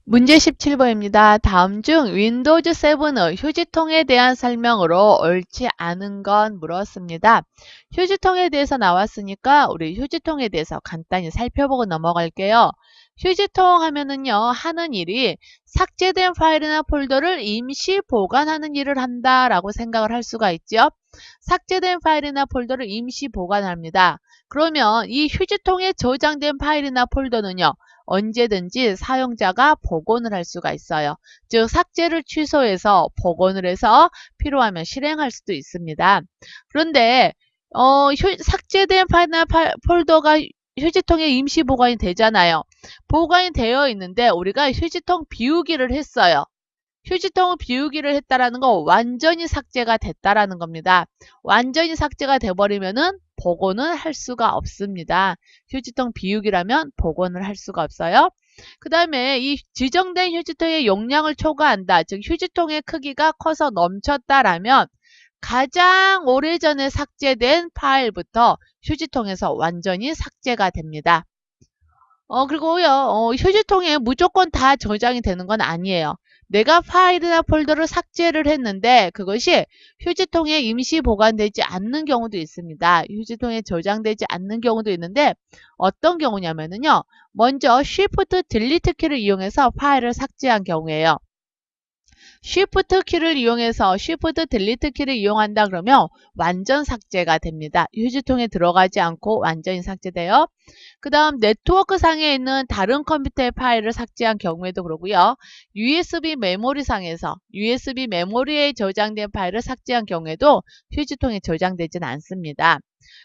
문제 17번입니다. 다음 중 윈도우즈 7의 휴지통에 대한 설명으로 옳지 않은 건 물었습니다. 휴지통에 대해서 나왔으니까 우리 휴지통에 대해서 간단히 살펴보고 넘어갈게요. 휴지통 하면은요, 하는 일이 삭제된 파일이나 폴더를 임시 보관하는 일을 한다라고 생각을 할 수가 있죠. 삭제된 파일이나 폴더를 임시 보관합니다. 그러면 이 휴지통에 저장된 파일이나 폴더는요, 언제든지 사용자가 복원을 할 수가 있어요. 즉 삭제를 취소해서 복원을 해서 필요하면 실행할 수도 있습니다. 그런데 삭제된 파일이나 폴더가 휴지통에 임시 보관이 되잖아요. 보관이 되어 있는데 우리가 휴지통 비우기를 했어요. 휴지통을 비우기를 했다라는 거 완전히 삭제가 됐다라는 겁니다. 완전히 삭제가 돼버리면은 복원을 할 수가 없습니다. 휴지통 비우기라면 복원을 할 수가 없어요. 그 다음에 이 지정된 휴지통의 용량을 초과한다. 즉 휴지통의 크기가 커서 넘쳤다라면 가장 오래전에 삭제된 파일부터 휴지통에서 완전히 삭제가 됩니다. 그리고요, 휴지통에 무조건 다 저장이 되는 건 아니에요. 내가 파일이나 폴더를 삭제를 했는데 그것이 휴지통에 임시 보관되지 않는 경우도 있습니다. 휴지통에 저장되지 않는 경우도 있는데 어떤 경우냐면요. 먼저 Shift Delete 키를 이용해서 파일을 삭제한 경우에요. Shift 키를 이용해서 Shift Delete 키를 이용한다 그러면 완전 삭제가 됩니다. 휴지통에 들어가지 않고 완전히 삭제돼요. 그 다음 네트워크 상에 있는 다른 컴퓨터의 파일을 삭제한 경우에도 그러고요. USB 메모리 상에서 USB 메모리에 저장된 파일을 삭제한 경우에도 휴지통에 저장되진 않습니다.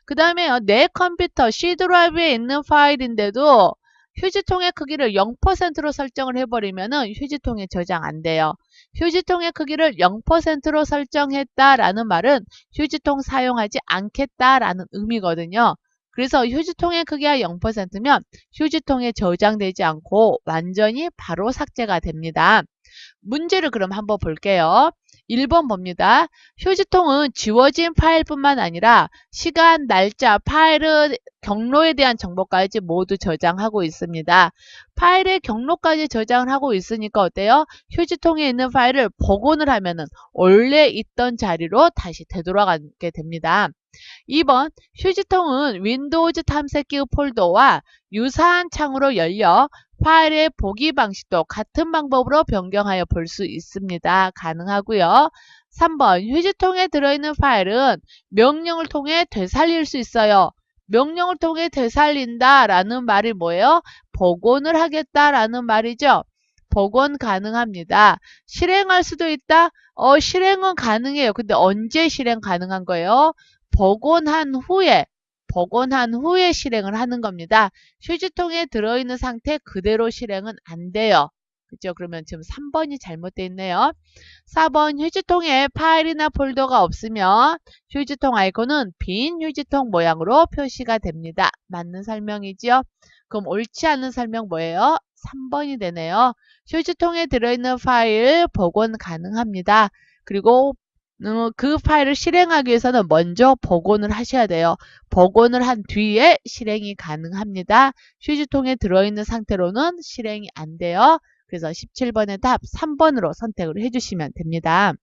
그 다음에 내 컴퓨터 C 드라이브에 있는 파일인데도 휴지통의 크기를 0%로 설정을 해버리면 휴지통에 저장 안 돼요. 휴지통의 크기를 0%로 설정했다라는 말은 휴지통 사용하지 않겠다라는 의미거든요. 그래서 휴지통의 크기가 0%면 휴지통에 저장되지 않고 완전히 바로 삭제가 됩니다. 문제를 그럼 한번 볼게요. 1번 봅니다. 휴지통은 지워진 파일뿐만 아니라 시간, 날짜, 파일의 경로에 대한 정보까지 모두 저장하고 있습니다. 파일의 경로까지 저장을 하고 있으니까 어때요? 휴지통에 있는 파일을 복원을 하면은 원래 있던 자리로 다시 되돌아가게 됩니다. 2번 휴지통은 윈도우즈 탐색기 폴더와 유사한 창으로 열려 파일의 보기 방식도 같은 방법으로 변경하여 볼 수 있습니다. 가능하고요. 3번 휴지통에 들어있는 파일은 명령을 통해 되살릴 수 있어요. 명령을 통해 되살린다 라는 말이 뭐예요? 복원을 하겠다라는 말이죠. 복원 가능합니다. 실행할 수도 있다? 실행은 가능해요. 근데 언제 실행 가능한 거예요? 복원한 후에 실행을 하는 겁니다. 휴지통에 들어있는 상태 그대로 실행은 안 돼요. 그죠? 그러면 지금 3번이 잘못되어 있네요. 4번 휴지통에 파일이나 폴더가 없으면 휴지통 아이콘은 빈 휴지통 모양으로 표시가 됩니다. 맞는 설명이죠? 그럼 옳지 않은 설명 뭐예요? 3번이 되네요. 휴지통에 들어있는 파일 복원 가능합니다. 그리고 그 파일을 실행하기 위해서는 먼저 복원을 하셔야 돼요. 복원을 한 뒤에 실행이 가능합니다. 휴지통에 들어있는 상태로는 실행이 안 돼요. 그래서 17번의 답 3번으로 선택을 해주시면 됩니다.